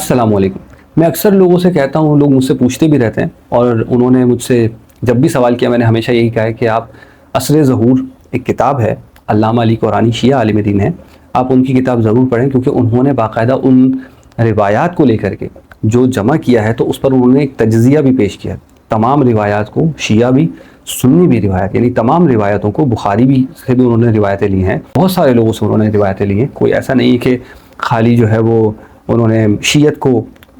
अस्सलाम वालेकुम। मैं अक्सर लोगों से कहता हूँ, लोग मुझसे पूछते भी रहते हैं और उन्होंने मुझसे जब भी सवाल किया मैंने हमेशा यही कहा है कि आप असर ज़हूर एक किताब है, अल्लामा अली कुरानी शिया आलिम दीन है, आप उनकी किताब ज़रूर पढ़ें क्योंकि उन्होंने बाकायदा उन रिवायात को लेकर के जो जमा किया है तो उस पर उन्होंने एक तज्ज़िया भी पेश किया है। तमाम रिवायात को, शिया भी सुन्नी भी रिवायत यानी तमाम रिवायतों को, बुखारी भी से भी उन्होंने रिवायतें ली हैं, बहुत सारे लोगों से उन्होंने रिवायतें ली हैं। कोई ऐसा नहीं है कि खाली जो है वो उन्होंने शीयत को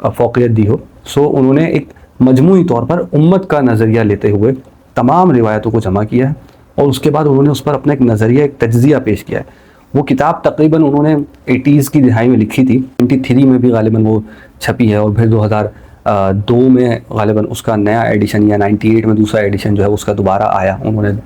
फ़ौक़ियत दी हो। सो उन्होंने एक मजमूई तौर पर उम्मत का नज़रिया लेते हुए तमाम रिवायतों को जमा किया है और उसके बाद उन्होंने उस पर अपना एक नज़रिया, एक तज्ज़िया पेश किया है। वो किताब तकरीबन उन्होंने 80s की दिहाई में लिखी थी, 93 में भी गालिबन वो छपी है और फिर 2002 में गालिबन उसका नया एडिशन या 98 में दूसरा एडिशन जो है उसका दोबारा आया, उन्होंने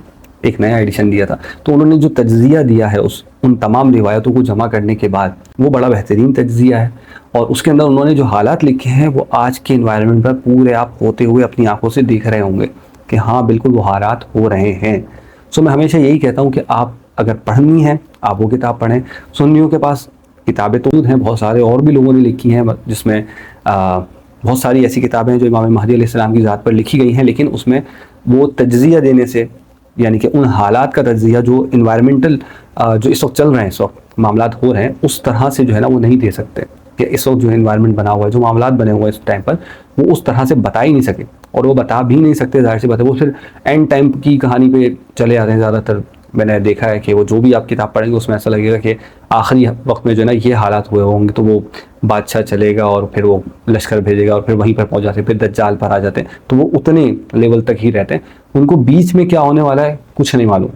एक नया एडिशन दिया था। तो उन्होंने जो तज्ज़िया दिया है उन तमाम रिवायतों को जमा करने के बाद वो बड़ा बेहतरीन तज्ज़िया है और उसके अंदर उन्होंने जो हालात लिखे हैं वो आज के इन्वायरमेंट पर पूरे आप होते हुए अपनी आंखों से देख रहे होंगे कि हाँ बिल्कुल वो हालात हो रहे हैं। सो मैं हमेशा यही कहता हूँ कि आप अगर पढ़नी है आप वो किताब पढ़ें। सुन्नियों के पास किताबें तो हैं बहुत सारे, और भी लोगों ने लिखी हैं, जिसमें बहुत सारी ऐसी किताबें हैं जो इमाम महदी अलैहिस्सलाम की ज़ात पर लिखी गई हैं, लेकिन उसमें वो तज्ज़िया देने से यानी कि उन हालात का तज्ज़िया जो इन्वायरमेंटल जो इस वक्त चल रहे हैं, इस वक्त मामलात हो रहे हैं, उस तरह से जो है ना वो नहीं दे सकते कि इस वक्त जो इन्वायरमेंट बना हुआ है, जो मामलात बने हुए हैं इस टाइम पर, वो उस तरह से बता ही नहीं सके और वो बता भी नहीं सकते। जाहिर सी बात है वो फिर एंड टाइम की कहानी पे चले आते हैं ज़्यादातर। मैंने देखा है कि वो जो भी आप किताब पढ़ेंगे उसमें ऐसा लगेगा कि आखिरी वक्त में जो है ना ये हालात हुए होंगे, तो वो बादशाह चलेगा और फिर वो लश्कर भेजेगा और फिर वहीं पर पहुंच जाते हैं, फिर दज्जाल पर आ जाते हैं, तो वो उतने लेवल तक ही रहते हैं। उनको बीच में क्या होने वाला है कुछ नहीं मालूम,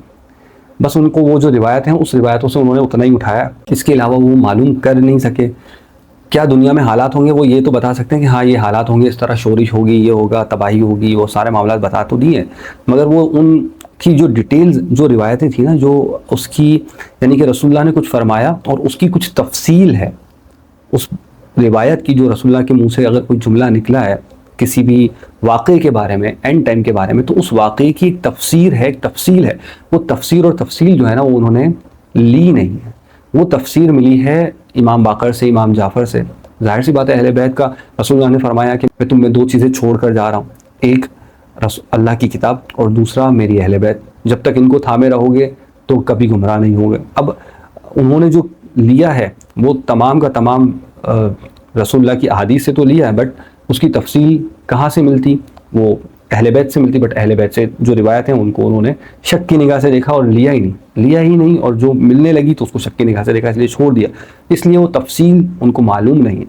बस उनको वो जो रिवायत हैं उस रिवायतों से उन्होंने उतना ही उठाया, इसके अलावा वो मालूम कर नहीं सके क्या दुनिया में हालात होंगे। वो ये तो बता सकते हैं कि हाँ ये हालात होंगे, इस तरह शोरिश होगी, ये होगा, तबाही होगी, वो सारे मामला बता तो दिए, मगर वो उनकी जो डिटेल्स, जो रिवायतें थी ना, जो उसकी यानी कि रसूलुल्लाह ने कुछ फरमाया और उसकी कुछ तफसील है उस रिवायत की, जो रसूलुल्लाह के मुँह से अगर कोई जुमला निकला है किसी भी वाक़े के बारे में, एंड टाइम के बारे में, तो उस वाक़े की एक तफसीर है, एक तफसील है। वो तफसीर और तफसील जो है ना वो उन्होंने ली नहीं है, वो तफसीर मिली है इमाम बाकर से, इमाम जाफ़र से। जाहिर सी बात है अहले बैत का रसूलुल्लाह ने फरमाया कि मैं तुम्हें दो चीज़ें छोड़ कर जा रहा हूँ, एक अल्लाह की किताब और दूसरा मेरी अहले बैत। जब तक इनको थामे रहोगे तो कभी गुमराह नहीं होगे। अब उन्होंने जो लिया है वो तमाम का तमाम रसूलुल्लाह की अहादीस से तो लिया है, बट उसकी तफसील कहाँ से मिलती, वो अहले बैत से मिलती, बट अहले बैत से जो रिवायत हैं उनको उन्होंने शक की निगाह से देखा और लिया ही नहीं, और जो मिलने लगी तो उसको शक की निगाह से देखा, इसलिए छोड़ दिया। इसलिए वो तफसील उनको मालूम नहीं है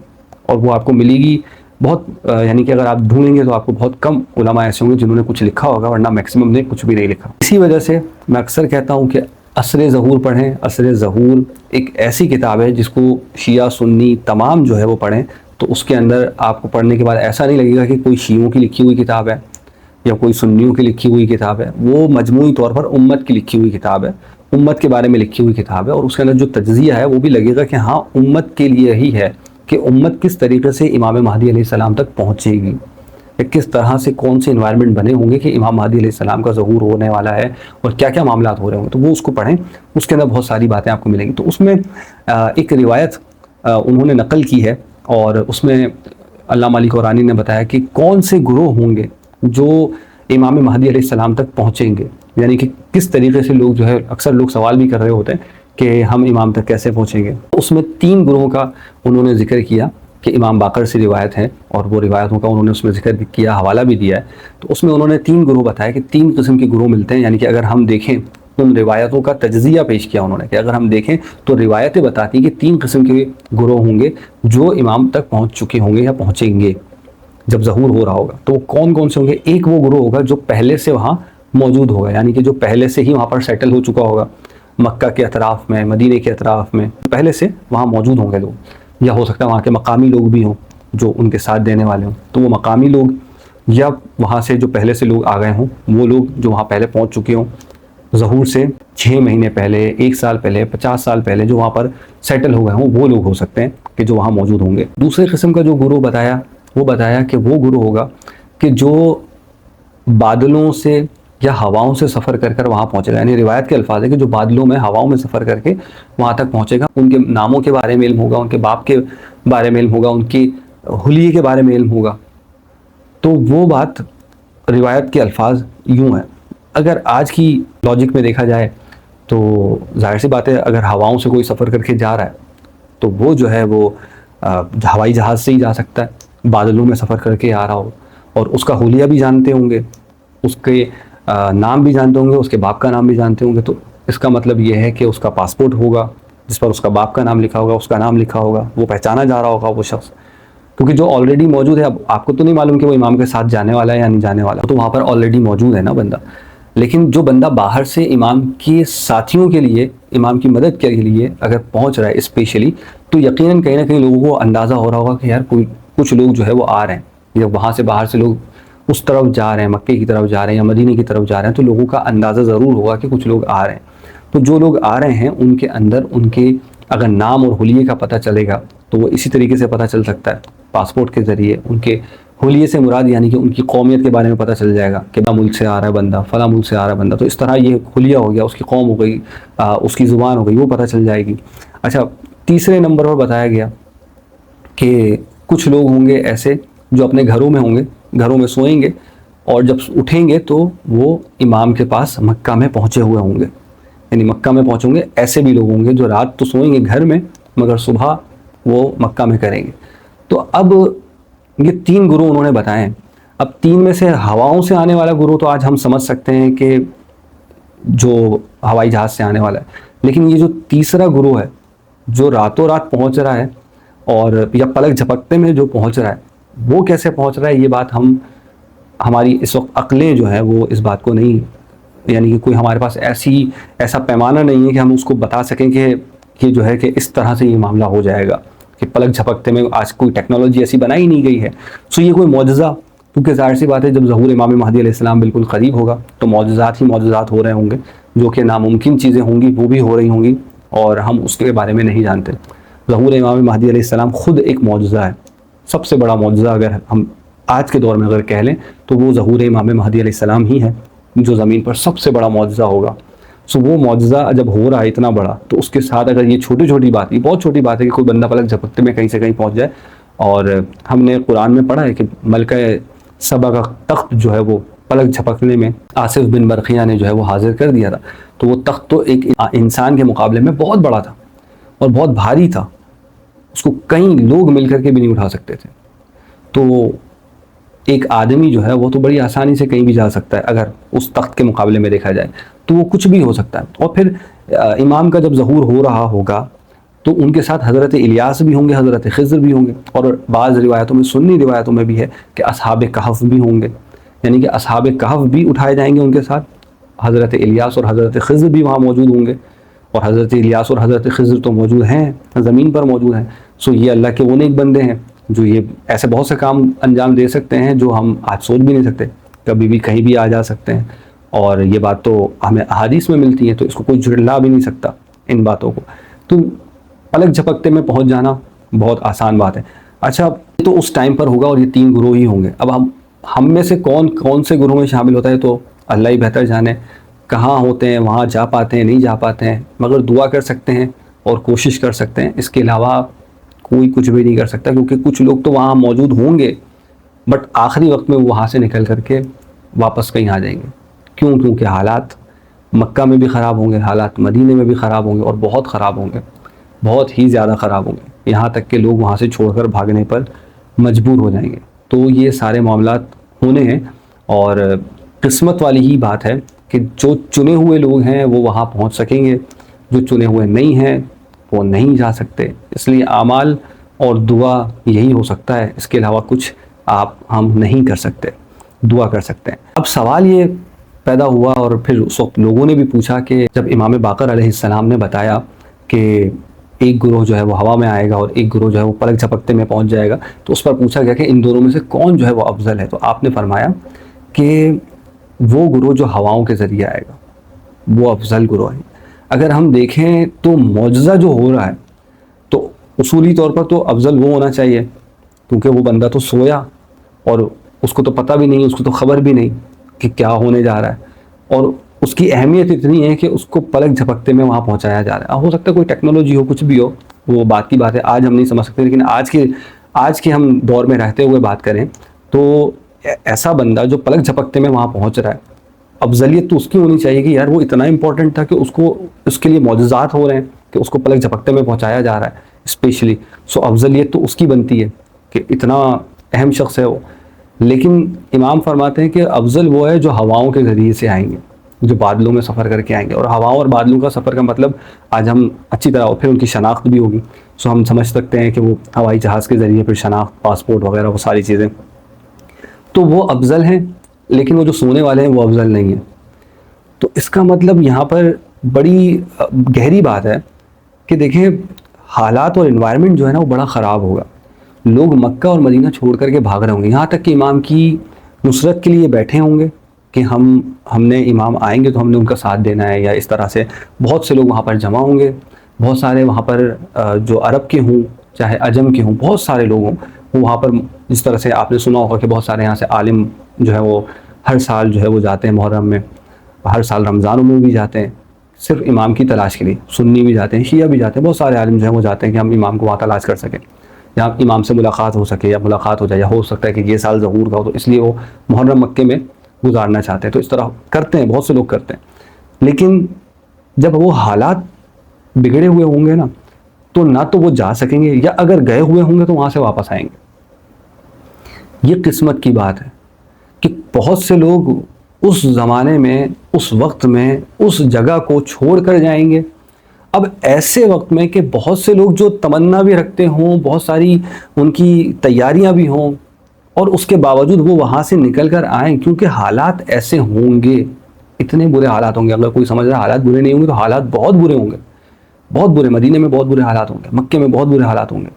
और वो आपको मिलेगी बहुत, यानी कि अगर आप ढूंढेंगे तो आपको बहुत कम उलमा ऐसे होंगे जिन्होंने कुछ लिखा होगा, वरना मैक्सिमम ने कुछ भी नहीं लिखा। इसी वजह से मैं अक्सर कहता हूँ कि असर ज़हूर पढ़ें। असर ज़हूर एक ऐसी किताब है जिसको शिया सुन्नी तमाम जो है वो पढ़ें, तो उसके अंदर आपको पढ़ने के बाद ऐसा नहीं लगेगा कि कोई शियों की लिखी हुई किताब है या कोई सुन्नियों की लिखी हुई किताब है। वो मजमूई तौर पर उम्मत की लिखी हुई किताब है, उम्मत के बारे में लिखी हुई किताब है, और उसके अंदर जो तज्ज़िया है वो भी लगेगा कि हाँ उम्मत के लिए ही है कि उम्मत किस तरीके से इमाम महदी अलैहिस्सलाम तक पहुँचेगी, किस तरह से कौन से इन्वायरमेंट बने होंगे कि इमाम महदी अलैहिस्सलाम का ज़हूर होने वाला है और क्या क्या मामलात हो रहे होंगे। तो वो उसको पढ़ें, उसके अंदर बहुत सारी बातें आपको मिलेंगी। तो उसमें एक रिवायत उन्होंने नकल की है और उसमें अल्लामा अली कुरानी ने बताया कि कौन से गुरोह होंगे जो इमाम महदी अलैहिस्सलाम तक पहुँचेंगे, यानी कि किस तरीके से लोग जो है, अक्सर लोग सवाल भी कर रहे होते हैं कि हम इमाम तक कैसे पहुँचेंगे। उसमें 3 गुरोहों का उन्होंने जिक्र किया कि इमाम बाकर से रिवायत है और वो रिवायतों का उन्होंने उसमें जिक्र किया, हवाला भी दिया है। तो उसमें उन्होंने 3 गुरोह बताया कि 3 किस्म के गुरोह मिलते हैं, यानी कि अगर हम देखें उन रिवायतों का तज्ज़िया पेश किया उन्होंने कि अगर हम देखें तो रिवायतें बताती हैं कि 3 किस्म के गुरोह होंगे जो इमाम तक पहुँच चुके होंगे या पहुँचेंगे जब ज़हूर हो रहा होगा। तो वो कौन कौन से होंगे? एक वो गुरोह होगा जो पहले से वहाँ मौजूद होगा, यानी कि जो पहले से ही वहाँ पर सेटल हो चुका होगा, मक्का के अतराफ़ में, मदीने के अतराफ़ में पहले से वहाँ मौजूद होंगे लोग, या हो सकता है वहाँ के मकामी लोग भी हों जो उनके साथ देने वाले हों। तो वो मकामी लोग या वहाँ से जो पहले से लोग आ गए हों, वो लोग जो वहाँ पहले पहुँच चुके हों ज़हूर से 6 महीने पहले, 1 साल पहले, 50 साल पहले जो वहाँ पर सेटल हो गए हों, वो लोग हो सकते हैं कि जो वहाँ मौजूद होंगे। दूसरे किस्म का जो गुरु बताया, वो बताया कि वो गुरु होगा कि जो बादलों से या हवाओं से सफ़र कर कर वहाँ पहुँचेगा, यानी रिवायत के अल्फाज है कि जो बादलों में, हवाओं में सफ़र करके वहाँ तक पहुँचेगा। उनके नामों के बारे में इल्म होगा, उनके बाप के बारे में इल्म होगा, उनकी हुलिये के बारे में इल्म होगा। तो वो बात रिवायत के अल्फाज यूँ हैं। अगर आज की लॉजिक में देखा जाए तो जाहिर सी बात है, अगर हवाओं से कोई सफ़र करके जा रहा है तो वो जो है वो हवाई जहाज़ से ही जा सकता है, बादलों में सफ़र करके आ रहा हो, और उसका हुलिया भी जानते होंगे, उसके नाम भी जानते होंगे, उसके बाप का नाम भी जानते होंगे। तो इसका मतलब ये है कि उसका पासपोर्ट होगा जिस पर उसका बाप का नाम लिखा होगा, उसका नाम लिखा होगा, वो पहचाना जा रहा होगा वो शख्स, क्योंकि जो ऑलरेडी मौजूद है। अब आपको तो नहीं मालूम कि वो इमाम के साथ जाने वाला है या नहीं जाने वाला, तो वहाँ पर ऑलरेडी मौजूद है ना बंदा। लेकिन जो बंदा बाहर से इमाम के साथियों के लिए, इमाम की मदद के लिए अगर पहुँच रहा है स्पेशली, तो यकीनन कहीं ना कहीं लोगों को अंदाज़ा हो रहा होगा कि यार कोई कुछ लोग जो है वो आ रहे हैं, या वहाँ से बाहर से लोग उस तरफ जा रहे हैं, मक्के की तरफ जा रहे हैं या मदीने की तरफ जा रहे हैं, तो लोगों का अंदाज़ा ज़रूर होगा कि कुछ लोग आ रहे हैं। तो जो लोग आ रहे हैं उनके अंदर उनके अगर नाम और हुलिये का पता चलेगा तो वो इसी तरीके से पता चल सकता है, पासपोर्ट के ज़रिए। उनके हुलिये से मुराद यानी कि उनकी कौमियत के बारे में पता चल जाएगा कि फला मुल्क से आ रहा है बंदा, फला मुल्क से आ रहा है बंदा। तो इस तरह ये हुलिया हो गया, उसकी कौम हो गई, उसकी ज़ुबान हो गई, वो पता चल जाएगी। अच्छा, तीसरे नंबर पर बताया गया कि कुछ लोग होंगे ऐसे जो अपने घरों में होंगे, घरों में सोएंगे, और जब उठेंगे तो वो इमाम के पास मक्का में पहुँचे हुए होंगे, यानी मक्का में पहुँचेंगे। ऐसे भी लोग होंगे जो रात तो सोएंगे घर में मगर सुबह वो मक्का में करेंगे। तो अब ये 3 गुरु उन्होंने बताए हैं। अब 3 में से हवाओं से आने वाला गुरु तो आज हम समझ सकते हैं कि जो हवाई जहाज़ से आने वाला है, लेकिन ये जो तीसरा गुरु है जो रातों रात पहुंच रहा है और या पलक झपकते में जो पहुंच रहा है, वो कैसे पहुंच रहा है, ये बात हमारी इस वक्त अक्लें जो है वो इस बात को नहीं, यानी कि कोई हमारे पास ऐसा पैमाना नहीं है कि हम उसको बता सकें कि ये जो है कि इस तरह से ये मामला हो जाएगा कि पलक झपकते में। आज कोई टेक्नोलॉजी ऐसी बनाई नहीं गई है। सो ये कोई मौजज़ा, क्योंकि ज़ाहिर सी बात है जब ज़हूर इमाम महदी अलैहिस्सलाम बिल्कुल करीब होगा तो मौजज़ात ही मौजज़ात हो रहे होंगे, जो कि नामुमकिन चीज़ें होंगी वो भी हो रही होंगी और हम उसके बारे में नहीं जानते। ज़हूर इमाम महदी अलैहिस्सलाम खुद एक मौजज़ा है, सबसे बड़ा मौजज़ा अगर हम आज के दौर में अगर कह लें तो वो ज़हूर इमाम महदी अलैहिस्सलाम ही है जो ज़मीन पर सबसे बड़ा मौजज़ा होगा। सो वो मौजज़ा जब हो रहा है इतना बड़ा, तो उसके साथ अगर ये छोटी छोटी बात, ये बहुत छोटी बात है कि कोई बंदा पलक झपकते में कहीं से कहीं पहुंच जाए। और हमने कुरान में पढ़ा है कि मलका सबा का तख्त जो है वो पलक झपकने में आसिफ बिन बरखिया ने जो है वो हाजिर कर दिया था। तो वो तख्त तो एक इंसान के मुकाबले में बहुत बड़ा था और बहुत भारी था, उसको कई लोग मिलकर के भी नहीं उठा सकते थे। तो एक आदमी जो है वो तो बड़ी आसानी से कहीं भी जा सकता है, अगर उस तख्त के मुकाबले में देखा जाए तो वो कुछ भी हो सकता है। और फिर इमाम का जब ज़हूर हो रहा होगा तो उनके साथ हज़रत इलियास भी होंगे, हज़रत खिज़र भी होंगे, और बाज़ रिवायतों में, सुन्नी रिवायतों में भी है कि असहाब कहफ़ भी होंगे, यानी कि असहाब कहफ़ भी उठाए जाएंगे उनके साथ। हज़रत इलियास और हज़रत खिज़र भी वहाँ मौजूद होंगे, और हज़रत इलियास और हज़रत खिज़र तो मौजूद हैं, ज़मीन पर मौजूद हैं। सो ये अल्लाह के वो नेक बंदे हैं जो ये ऐसे बहुत से काम अंजाम दे सकते हैं जो हम आज सोच भी नहीं सकते, कभी भी कहीं भी आ जा सकते हैं। और ये बात तो हमें अहादीस में मिलती है, तो इसको कोई झुठला भी नहीं सकता इन बातों को। तो पलक झपकते में पहुंच जाना बहुत आसान बात है। अच्छा, तो उस टाइम पर होगा और ये 3 गुरु ही होंगे। अब हम में से कौन कौन से गुरु में शामिल होता है तो अल्लाह ही बेहतर जाने। कहाँ होते हैं, वहाँ जा पाते हैं, नहीं जा पाते हैं, मगर दुआ कर सकते हैं और कोशिश कर सकते हैं। इसके अलावा कोई कुछ भी नहीं कर सकता, क्योंकि कुछ लोग तो वहाँ मौजूद होंगे बट आखिरी वक्त में वो वहाँ से निकल करके वापस कहीं आ जाएंगे। क्यों? क्योंकि हालात मक्का में भी ख़राब होंगे, हालात मदीने में भी ख़राब होंगे, और बहुत ख़राब होंगे, बहुत ही ज़्यादा ख़राब होंगे, यहाँ तक कि लोग वहाँ से छोड़कर भागने पर मजबूर हो जाएंगे। तो ये सारे मामलात होने हैं, और किस्मत वाली ही बात है कि जो चुने हुए लोग हैं वो वहाँ पहुँच सकेंगे, जो चुने हुए नहीं हैं वो नहीं जा सकते। इसलिए आमाल और दुआ यही हो सकता है, इसके अलावा कुछ हम नहीं कर सकते, दुआ कर सकते हैं। अब सवाल ये पैदा हुआ, और फिर उस वक्त लोगों ने भी पूछा कि जब इमाम बाकर अलैहिस्सलाम ने बताया कि एक गुरोह जो है वो हवा में आएगा और एक गुरोह जो है वो पलक झपकते में पहुंच जाएगा, तो उस पर पूछा गया कि इन दोनों में से कौन जो है वो अफजल है। तो आपने फरमाया कि वो गुरोह जो हवाओं के ज़रिए आएगा वो अफजल गुरोह है। अगर हम देखें तो मौजज़ा जो हो रहा है तो उसूली तौर पर तो अफजल वो होना चाहिए, क्योंकि वो बंदा तो सोया और उसको तो पता भी नहीं, उसको तो ख़बर भी नहीं कि क्या होने जा रहा है, और उसकी अहमियत इतनी है कि उसको पलक झपकते में वहाँ पहुँचाया जा रहा है। हो सकता है कोई टेक्नोलॉजी हो, कुछ भी हो, वो बात की बात है, आज हम नहीं समझ सकते। लेकिन आज के आज के हम दौर में रहते हुए बात करें तो ऐसा बंदा जो पलक झपकते में वहाँ पहुँच रहा है, अफजलियत तो उसकी होनी चाहिए कि यार वो इतना इंपॉर्टेंट था कि उसको उसके लिए मौजज़ात हो रहे हैं कि उसको पलक झपकते में पहुँचाया जा रहा है स्पेशली। सो अफजलियत तो उसकी बनती है कि इतना अहम शख्स है वो। लेकिन इमाम फरमाते हैं कि अफजल वो है जो हवाओं के ज़रिए से आएंगे, जो बादलों में सफ़र करके आएंगे। और हवाओं और बादलों का सफ़र का मतलब आज हम अच्छी तरह, और फिर उनकी शनाख्त भी होगी। सो हम समझ सकते हैं कि वो हवाई जहाज़ के ज़रिए फिर शनाख्त, पासपोर्ट वगैरह वो सारी चीज़ें, तो वो अफजल हैं। लेकिन वो जो सोने वाले हैं वो अफजल नहीं है। तो इसका मतलब यहाँ पर बड़ी गहरी बात है कि देखें, हालात और इन्वायरमेंट जो है ना वो बड़ा ख़राब होगा। लोग मक्का और मदीना छोड़ करके भाग रहे होंगे, यहाँ तक कि इमाम की नुसरत के लिए बैठे होंगे कि हमने इमाम आएंगे तो हमने उनका साथ देना है, या इस तरह से बहुत से लोग वहाँ पर जमा होंगे। बहुत सारे वहाँ पर जो अरब के हों चाहे अजम के हों, बहुत सारे लोग हों वो वहाँ पर, जिस तरह से आपने सुना होगा कि बहुत सारे यहाँ से आलिम जो है वो हर साल जो है वो जाते हैं मुहर्रम में, हर साल रमज़ानों में भी जाते हैं सिर्फ इमाम की तलाश के लिए। सुन्नी भी जाते हैं, शिया भी जाते हैं, बहुत सारे आलिम जो हैं वो जाते हैं कि हम इमाम को वहाँ तलाश कर सकें, या इमाम से मुलाकात हो सके, या मुलाकात हो जाए, या हो सकता है कि ये साल ज़हूर का हो तो इसलिए वो मुहर्रम मक्के में गुजारना चाहते हैं। तो इस तरह करते हैं, बहुत से लोग करते हैं। लेकिन जब वो हालात बिगड़े हुए होंगे ना, तो ना तो वो जा सकेंगे, या अगर गए हुए होंगे तो वहाँ से वापस आएंगे। ये किस्मत की बात है कि बहुत से लोग उस ज़माने में, उस वक्त में, उस जगह को छोड़ कर जाएंगे। अब ऐसे वक्त में कि बहुत से लोग जो तमन्ना भी रखते हों, बहुत सारी उनकी तैयारियां भी हों, और उसके बावजूद वो वहाँ से निकल कर आएँ, क्योंकि हालात ऐसे होंगे, इतने बुरे हालात होंगे। अगर कोई समझ रहा है हालात बुरे नहीं होंगे, तो हालात बहुत बुरे होंगे, बहुत बुरे। मदीने में बहुत बुरे हालात होंगे, मक्के में बहुत बुरे हालात होंगे।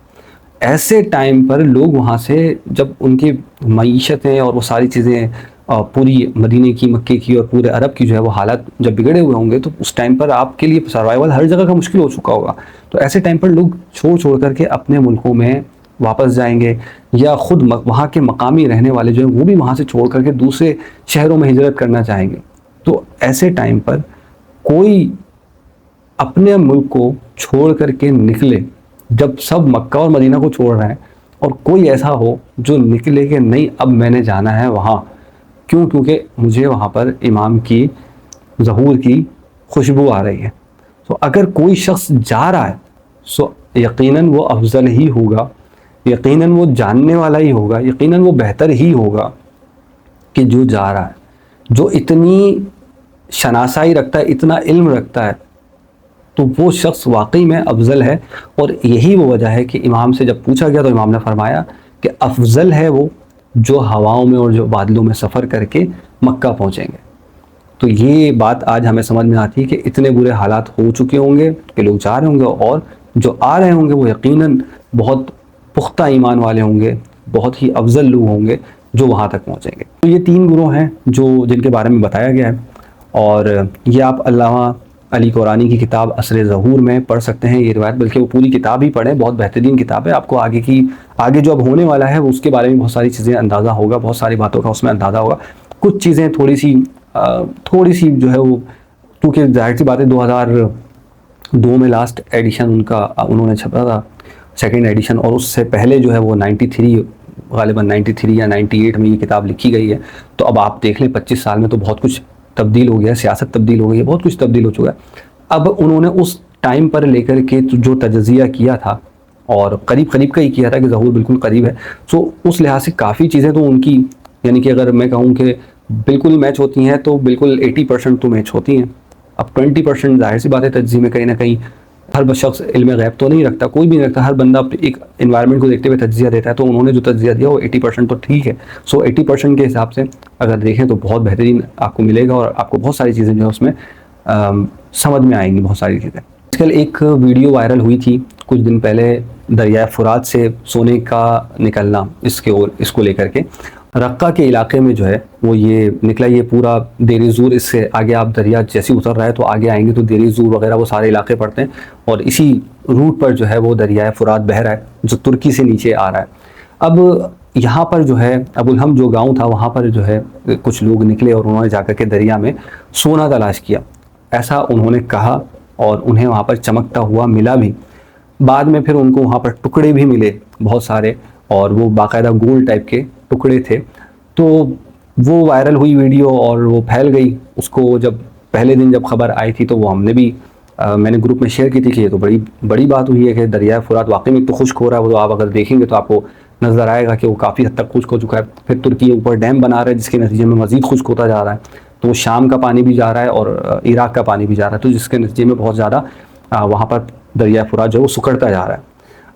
ऐसे टाइम पर लोग वहाँ से, जब उनकी मईशतें और वो सारी चीज़ें पूरी मदीने की, मक्के की और पूरे अरब की जो है वो हालात जब बिगड़े हुए होंगे, तो उस टाइम पर आपके लिए सर्वाइवल हर जगह का मुश्किल हो चुका होगा। तो ऐसे टाइम पर लोग छोड़ करके अपने मुल्कों में वापस जाएंगे, या ख़ुद वहाँ के मकामी रहने वाले जो हैं वो भी वहाँ से छोड़ करके दूसरे शहरों में हिजरत करना चाहेंगे। तो ऐसे टाइम पर कोई अपने मुल्क को छोड़ करके निकले, जब सब मक्का और मदीना को छोड़ रहे हैं, और कोई ऐसा हो जो निकले कि नहीं अब मैंने जाना है वहाँ, क्यों? क्योंकि मुझे वहाँ पर इमाम की ज़हूर की खुशबू आ रही है। तो अगर कोई शख्स जा रहा है सो यकीनन वो अफजल ही होगा, यकीनन वो जानने वाला ही होगा, यकीनन वो बेहतर ही होगा कि जो जा रहा है, जो इतनी शनासाई रखता है, इतना इल्म रखता है, तो वो शख्स वाकई में अफजल है। और यही वो वजह है कि इमाम से जब पूछा गया तो इमाम ने फरमाया कि अफजल है वो जो हवाओं में और जो बादलों में सफ़र करके मक्का पहुँचेंगे। तो ये बात आज हमें समझ में आती है कि इतने बुरे हालात हो चुके होंगे कि लोग जा रहे होंगे, और जो आ रहे होंगे वो यकीनन बहुत पुख्ता ईमान वाले होंगे, बहुत ही अफजल लोग होंगे जो वहाँ तक पहुँचेंगे। तो ये 3 गुरोह हैं जो जिनके बारे में बताया गया है, और ये आप अल्लामा अली कुरानी की किताब असरे ज़हूर में पढ़ सकते हैं ये रिवायत, बल्कि वो पूरी किताब ही पढ़ें, बहुत बेहतरीन किताब है। आपको आगे जो अब होने वाला है उसके बारे में बहुत सारी चीज़ें अंदाज़ा होगा, बहुत सारी बातों का उसमें अंदाज़ा होगा। कुछ चीज़ें थोड़ी सी जो है वो, क्योंकि जाहिर सी बात है 2002 में लास्ट एडिशन उन्होंने छपा था, सेकेंड एडिशन, और उससे पहले जो है वो 93 गालिबन 93 या 98 में ये किताब लिखी गई है। तो अब आप देख लें 25 साल में तो बहुत कुछ तब्दील हो गया, सियासत तब्दील हो गई है, बहुत कुछ तब्दील हो चुका है। अब उन्होंने उस टाइम पर लेकर के जो तजज़िया किया था, और करीब का ही किया था कि ज़हूर बिल्कुल करीब है, तो उस लिहाज से काफ़ी चीज़ें तो उनकी, यानी कि अगर मैं कहूँ कि बिल्कुल मैच होती हैं तो बिल्कुल 80% तो मैच होती हैं। अब 20% जाहिर सी बात है तजज़िये में कहीं ना कहीं हर शख्स इल्म गैब तो नहीं रखता, कोई भी नहीं रखता, हर बंदा एक इन्वायरमेंट को देखते हुए तजज़िया देता है। तो उन्होंने जो तजज़िया दिया वो 80% तो ठीक है। सो 80% के हिसाब से अगर देखें तो बहुत बेहतरीन आपको मिलेगा, और आपको बहुत सारी चीज़ें जो है उसमें समझ में आएंगी, बहुत सारी चीज़ें। आजकल एक वीडियो वायरल हुई थी कुछ दिन पहले, दरिया फुरात से सोने का निकलना, इसको लेकर के रक्का के इलाके में जो है वो ये निकला, ये पूरा देर ज़ूर, इससे आगे आप दरिया जैसे उतर रहा है तो आगे आएंगे तो देर ज़ूर वगैरह वो सारे इलाके पड़ते हैं, और इसी रूट पर जो है वो दरिया फुरात बह रहा है जो तुर्की से नीचे आ रहा है। अब यहाँ पर जो है अबुल हम जो गाँव था वहाँ पर जो है कुछ लोग निकले और उन्होंने जाकर के दरिया में सोना तलाश किया, ऐसा उन्होंने कहा, और उन्हें वहाँ पर चमकता हुआ मिला भी। बाद में फिर उनको वहाँ पर टुकड़े भी मिले बहुत सारे, और वो बाकायदा गोल्ड टाइप के टुकड़े थे। तो वो वायरल हुई वीडियो और वो फैल गई। उसको जब पहले दिन जब खबर आई थी तो वो हमने भी मैंने ग्रुप में शेयर की थी कि ये तो बड़ी बड़ी बात हुई है कि दरिया फुरात वाकई में तो खुश्क हो रहा है। वो तो आप अगर देखेंगे तो आपको नज़र आएगा कि वो काफ़ी हद तक खुश्क हो चुका है। फिर तुर्की ऊपर डैम बना रहा है जिसके नतीजे में मज़ीद खुश्क होता जा रहा है। तो शाम का पानी भी जा रहा है और इराक़ का पानी भी जा रहा है, तो जिसके नतीजे में बहुत ज़्यादा वहाँ पर दरिया फुरात जो है वो सुकड़ता जा रहा है।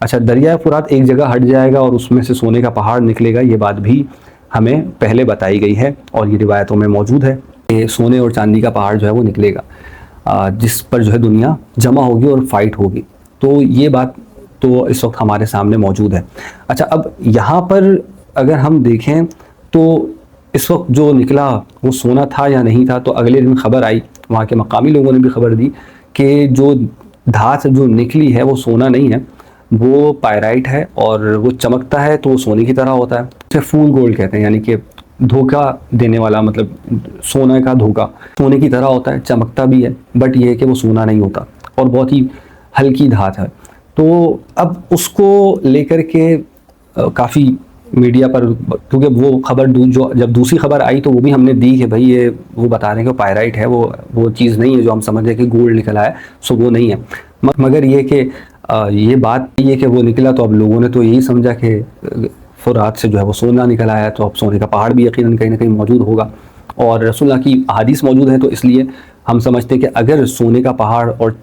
अच्छा, दरिया फुरात एक जगह हट जाएगा और उसमें से सोने का पहाड़ निकलेगा, ये बात भी हमें पहले बताई गई है और ये रिवायतों में मौजूद है कि सोने और चांदी का पहाड़ जो है वो निकलेगा, जिस पर जो है दुनिया जमा होगी और फाइट होगी। तो ये बात तो इस वक्त हमारे सामने मौजूद है। अच्छा, अब यहाँ पर अगर हम देखें तो इस वक्त जो निकला वो सोना था या नहीं था, तो अगले दिन खबर आई, वहाँ के मकामी लोगों ने भी खबर दी कि जो धात जो निकली है वो सोना नहीं है, वो पायराइट है और वो चमकता है तो वो सोने की तरह होता है। उसे फूल गोल्ड कहते हैं, यानी कि धोखा देने वाला, मतलब सोने का धोखा, सोने की तरह होता है, चमकता भी है, बट ये है कि वो सोना नहीं होता और बहुत ही हल्की धात है। तो अब उसको लेकर के काफ़ी मीडिया पर, क्योंकि वो खबर जो जब दूसरी खबर आई तो वो भी हमने दी कि भाई ये वो बता रहे हैं कि पायराइट है, वो चीज़ नहीं है जो हम समझ रहे कि गोल्ड निकला है, सो वो नहीं है। मगर ये कि ये बात ये कि वो निकला तो अब लोगों ने तो यही समझा कि फुरात से जो है वो सोना निकल आया, तो अब सोने का पहाड़ भी यकीनन कहीं ना कहीं मौजूद होगा। और रसूलुल्लाह की हदीस मौजूद है, तो इसलिए हम समझते हैं कि अगर सोने का पहाड़ और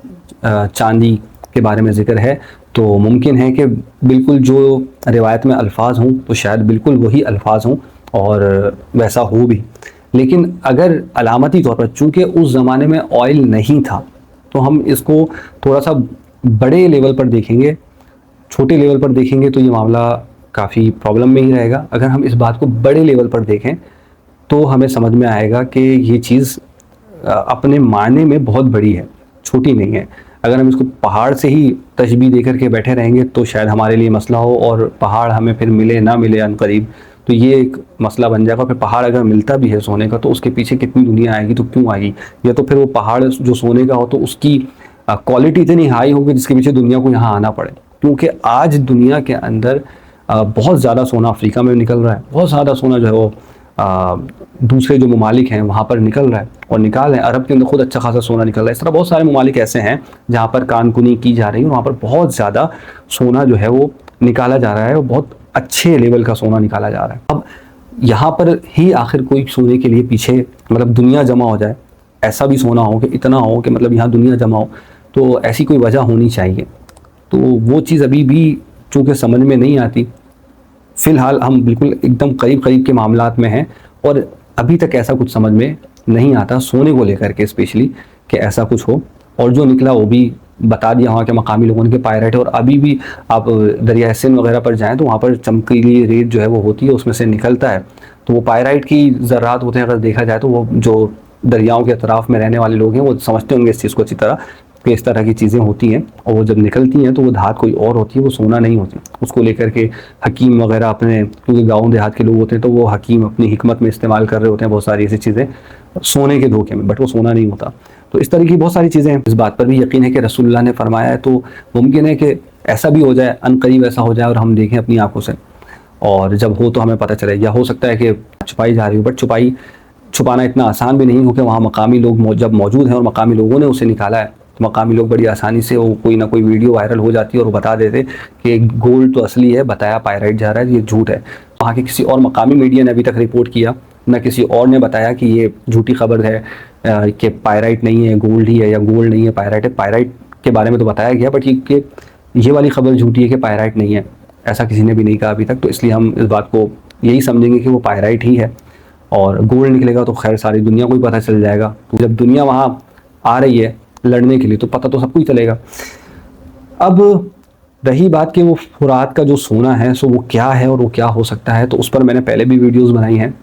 चांदी के बारे में ज़िक्र है तो मुमकिन है कि बिल्कुल जो रिवायत में अल्फाज हों तो शायद बिल्कुल वही अल्फाज हों और वैसा हो भी। लेकिन अगर अलामती तौर पर, चूँकि उस ज़माने में ऑयल नहीं था, तो हम इसको थोड़ा सा बड़े लेवल पर देखेंगे, छोटे लेवल पर देखेंगे तो ये मामला काफ़ी प्रॉब्लम में ही रहेगा। अगर हम इस बात को बड़े लेवल पर देखें तो हमें समझ में आएगा कि ये चीज़ अपने मायने में बहुत बड़ी है, छोटी नहीं है। अगर हम इसको पहाड़ से ही तशबीह दे करके बैठे रहेंगे तो शायद हमारे लिए मसला हो, और पहाड़ हमें फिर मिले ना मिले अनकरीब तो ये एक मसला बन जाएगा। फिर पहाड़ अगर मिलता भी है सोने का तो उसके पीछे कितनी दुनिया आएगी, तो क्यों आएगी? या तो फिर वो पहाड़ जो सोने का हो तो उसकी क्वालिटी इतनी हाई होगी जिसके पीछे दुनिया को यहाँ आना पड़े। क्योंकि आज दुनिया के अंदर बहुत ज़्यादा सोना अफ्रीका में निकल रहा है, बहुत ज़्यादा सोना जो है वो दूसरे जो ममालिक हैं वहाँ पर निकल रहा है और निकाल रहे हैं। अरब के अंदर खुद अच्छा खासा सोना निकल रहा है। इस तरह बहुत सारे ममालिक ऐसे हैं जहाँ पर कानकुनी की जा रही है, वहाँ पर बहुत ज़्यादा सोना जो है वो निकाला जा रहा है और बहुत अच्छे लेवल का सोना निकाला जा रहा है। अब यहाँ पर ही आखिर कोई सोने के लिए पीछे, मतलब दुनिया जमा हो जाए, ऐसा भी सोना हो कि इतना हो कि मतलब यहाँ दुनिया जमा हो, तो ऐसी कोई वजह होनी चाहिए। तो वो चीज़ अभी भी चूँकि समझ में नहीं आती। फ़िलहाल हम बिल्कुल एकदम करीब करीब के मामलात में हैं और अभी तक ऐसा कुछ समझ में नहीं आता सोने को लेकर के स्पेशली कि ऐसा कुछ हो। और जो निकला वो भी बता दिया वहाँ के मकामी लोगों ने कि पायराइट है। और अभी भी आप दरिया सिंध वगैरह पर जाएँ तो वहाँ पर चमकीली रेत जो है वो होती है, उसमें से निकलता है, तो वो पायराइट की ज़रात होते हैं। अगर देखा जाए तो वो जो दरियाओं के अतराफ़ में रहने वाले लोग हैं वो समझते होंगे इस चीज़ को अच्छी तरह कि इस तरह की चीज़ें होती हैं, और वो जब निकलती हैं तो वो धात कोई और होती है, वो सोना नहीं होती। उसको लेकर के हकीम वगैरह अपने, क्योंकि गाँव देहात के लोग होते हैं तो वो हकीम अपनी हिकमत में इस्तेमाल कर रहे होते हैं बहुत सारी ऐसी चीज़ें सोने के धोखे में, बट वो सोना नहीं होता। तो इस तरह की बहुत सारी चीज़ें हैं। इस बात पर भी यकीन है कि रसूलुल्लाह ने फरमाया है, तो मुमकिन है कि ऐसा भी हो जाए, अनकरीब ऐसा हो जाए और हम देखें अपनी आंखों से, और जब हो तो हमें पता चले। या हो सकता है कि छुपाई जा रही हो, बट छुपाना इतना आसान भी नहीं, क्योंकि वहाँ मकामी लोग जब मौजूद हैं और मकामी लोगों ने उसे निकाला है तो मकामी लोग बड़ी आसानी से वो कोई ना कोई वीडियो वायरल हो जाती है और वो बता देते कि गोल्ड तो असली है, बताया पायराइट जा रहा है, ये झूठ है। वहाँ के किसी और मकामी मीडिया ने अभी तक रिपोर्ट किया, न किसी और ने बताया कि ये झूठी खबर है कि पायराइट नहीं है, गोल्ड ही है, या गोल्ड नहीं है पायराइट है। पायराइट के बारे में तो बताया गया, बट ये वाली खबर झूठी है कि पायराइट नहीं है, ऐसा किसी ने भी नहीं कहा अभी तक। तो इसलिए हम इस बात को यही समझेंगे कि वो पायराइट ही है, और गोल्ड निकलेगा तो खैर सारी दुनिया को ही पता चल जाएगा। तो जब दुनिया वहाँ आ रही है लड़ने के लिए तो पता तो सबको ही चलेगा। अब रही बात कि वो फुरात का जो सोना है सो वो क्या है और वो क्या हो सकता है, तो उस पर मैंने पहले भी वीडियोस बनाई हैं,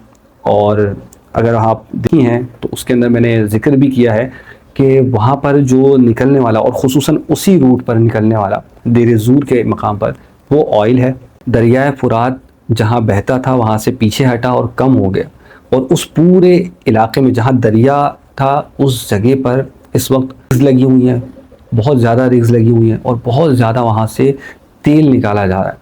और अगर आप देखी हैं तो उसके अंदर मैंने जिक्र भी किया है कि वहाँ पर जो निकलने वाला, और ख़ुसूसन उसी रूट पर निकलने वाला देर ज़ूर के मकाम पर, वो ऑयल है। दरियाए फुरात जहाँ बहता था वहाँ से पीछे हटा और कम हो गया, और उस पूरे इलाके में जहाँ दरिया था उस जगह पर इस वक्त रिग्स लगी हुई हैं, बहुत ज़्यादा रिग्स लगी हुई हैं, और बहुत ज़्यादा वहाँ से तेल निकाला जा रहा है।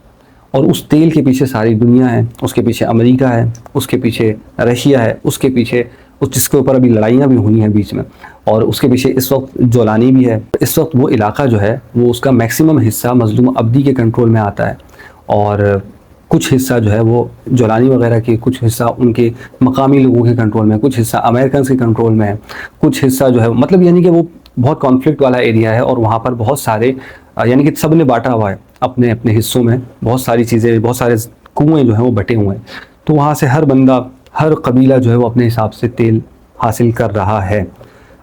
और उस तेल के पीछे सारी दुनिया है, उसके पीछे अमेरिका है, उसके पीछे रशिया है, उसके पीछे उस जिसके ऊपर अभी लड़ाइयाँ भी हुई हैं बीच में, और उसके पीछे इस वक्त जोलानी भी है। इस वक्त वो इलाका जो है वो उसका मैक्सिमम हिस्सा मजलूम अब्दी के कंट्रोल में आता है, और कुछ हिस्सा जो है वो जोलानी वगैरह की, कुछ हिस्सा उनके मकामी लोगों के कंट्रोल में, कुछ हिस्सा अमेरिकन के कंट्रोल में है, कुछ हिस्सा जो है मतलब यानी कि वो बहुत कॉन्फ्लिक्ट वाला एरिया है। और वहाँ पर बहुत सारे यानी कि सब ने बांटा हुआ है अपने अपने हिस्सों में, बहुत सारी चीज़ें, बहुत सारे कुएँ जो हैं वो बटे हुए हैं। तो वहाँ से हर बंदा, हर कबीला जो है वो अपने हिसाब से तेल हासिल कर रहा है।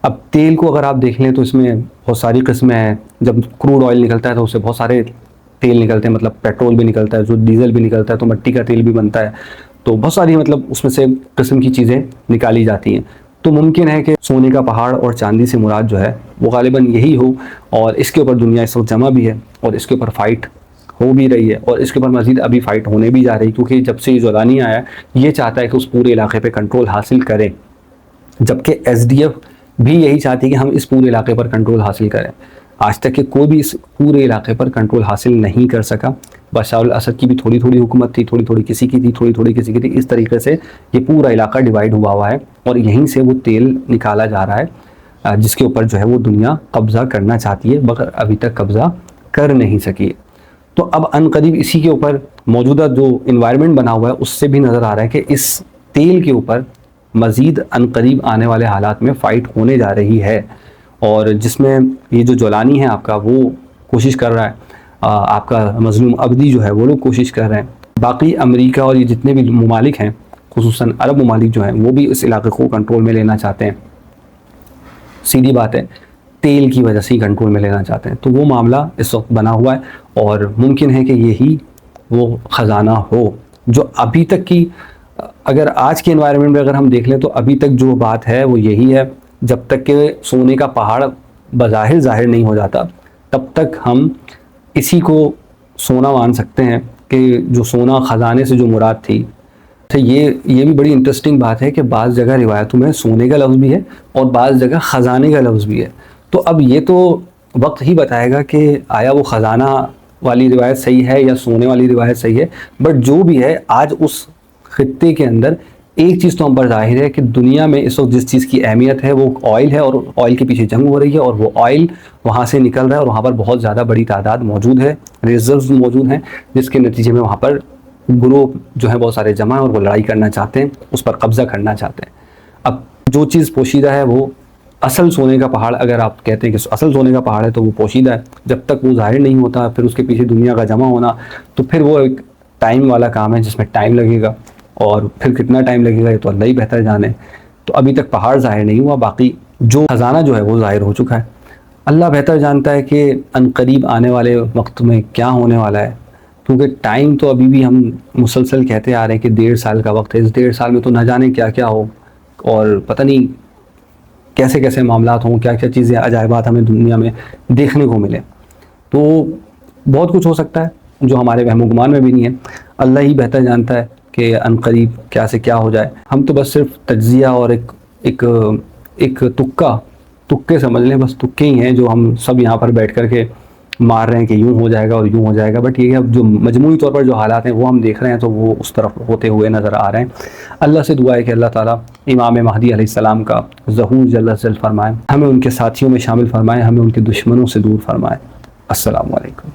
अब तेल को अगर आप देख लें तो इसमें बहुत सारी किस्में हैं। जब क्रूड ऑयल निकलता है तो उससे बहुत सारे तेल निकलते हैं, मतलब पेट्रोल भी निकलता है, जो डीजल भी निकलता है, तो मिट्टी का तेल भी बनता है। तो बहुत सारी मतलब उसमें से किस्म की चीज़ें निकाली जाती हैं। तो मुमकिन है कि सोने का पहाड़ और चांदी से मुराद जो है वो गालिबन यही हो, और इसके ऊपर दुनिया इस वक्त जमा भी है, और इसके ऊपर फाइट हो भी रही है, और इसके ऊपर मज़ीद अभी फाइट होने भी जा रही है, क्योंकि जब से ये जोलानी आया ये चाहता है कि उस पूरे इलाके पे कंट्रोल हासिल करें, जबकि एसडीएफ भी यही चाहती है कि हम इस पूरे इलाके पर कंट्रोल हासिल करें। आज तक के कोई भी इस पूरे इलाके पर कंट्रोल हासिल नहीं कर सका। बशर अल असद की भी थोड़ी थोड़ी हुकूमत थी, थोड़ी थोड़ी किसी की थी, थोड़ी थोड़ी किसी की थी। इस तरीके से ये पूरा इलाका डिवाइड हुआ है, और यहीं से वो तेल निकाला जा रहा है जिसके ऊपर जो है वो दुनिया कब्ज़ा करना चाहती है, मगर अभी तक कब्ज़ा कर नहीं सकी। तो अब अनकरीब इसी के ऊपर मौजूदा जो इन्वायरमेंट बना हुआ है उससे भी नज़र आ रहा है कि इस तेल के ऊपर मज़ीद अनकरीब आने वाले हालात में फ़ाइट होने जा रही है, और जिसमें ये जो जोलानी है आपका वो कोशिश कर रहा है, आपका मजलूम अब्दी जो है वो लोग कोशिश कर रहे हैं। बाकी अमेरिका और ये जितने भी ममालिक हैं, खुसूसन अरब ममालिक जो हैं, वो भी इस इलाके को कंट्रोल में लेना चाहते हैं। सीधी बात है, तेल की वजह से ही कंट्रोल में लेना चाहते हैं। तो वो मामला इस वक्त बना हुआ है, और मुमकिन है कि यही वो ख़जाना हो जो अभी तक की, अगर आज के एनवायरनमेंट में अगर हम देख लें तो अभी तक जो बात है वो यही है। जब तक के सोने का पहाड़ बज़ाहिर ज़ाहिर नहीं हो जाता तब तक हम इसी को सोना मान सकते हैं कि जो सोना ख़जाने से जो मुराद थी। तो ये भी बड़ी इंटरेस्टिंग बात है कि बाज़ जगह रिवायतों में सोने का लफ्ज़ भी है और बाज़ जगह ख़जाने का लफ्ज़ भी है। तो अब ये तो वक्त ही बताएगा कि आया वो ख़जाना वाली रिवायत सही है या सोने वाली रिवायत सही है। बट जो भी है, आज उस खित्ते के अंदर एक चीज़ तो हम पर ज़ाहिर है कि दुनिया में इस वक्त जिस चीज़ की अहमियत है वो ऑयल है, और ऑयल के पीछे जंग हो रही है, और वो ऑयल वहाँ से निकल रहा है, और वहाँ पर बहुत ज़्यादा बड़ी तादाद मौजूद है, रिजर्व्स मौजूद हैं, जिसके नतीजे में वहाँ पर ग्रोह जो है बहुत सारे जमा हैं और वो लड़ाई करना चाहते हैं, उस पर कब्ज़ा करना चाहते हैं। अब जो चीज़ पोशीदा है वो असल सोने का पहाड़, अगर आप कहते हैं कि असल सोने का पहाड़ है तो वो पोशीदा है। जब तक वो ज़ाहिर नहीं होता फिर उसके पीछे दुनिया का जमा होना, तो फिर वो एक टाइम वाला काम है जिसमें टाइम लगेगा, और फिर कितना टाइम लगेगा ये तो अल्लाह ही बेहतर जाने। तो अभी तक पहाड़ ज़ाहिर नहीं हुआ, बाकी जो ख़जाना जो है वो ज़ाहिर हो चुका है। अल्लाह बेहतर जानता है कि अनकरीब आने वाले वक्त में क्या होने वाला है, क्योंकि टाइम तो अभी भी हम मुसलसल कहते आ रहे हैं कि 1.5 साल का वक्त है। इस 1.5 साल में तो ना जाने क्या क्या हो, और पता नहीं कैसे कैसे मामलात हों, क्या क्या चीज़ें अजायबात हमें दुनिया में देखने को मिले। तो बहुत कुछ हो सकता है जो हमारे वहम गुमान में भी नहीं है। अल्लाह ही बेहतर जानता है कि अनकरीब क्या से क्या हो जाए। हम तो बस सिर्फ तज्जिया और एक तुक्के समझ लें, बस तुक्के ही हैं जो हम सब यहाँ पर बैठ कर के मार रहे हैं कि यूँ हो जाएगा और यूँ हो जाएगा। बट ये अब जो मजमूई तौर पर जो हालात हैं वो हम देख रहे हैं, तो वो उस तरफ होते हुए नज़र आ रहे हैं। अल्लाह से दुआ है कि अल्लाह ताला इमाम महदी अलैहिस्सलाम का ज़हूर जल्ल जल्ल फरमाए, हमें उनके साथियों में शामिल फरमाए, हमें उनके दुश्मनों से दूर फरमाए। अस्सलामु अलैकुम।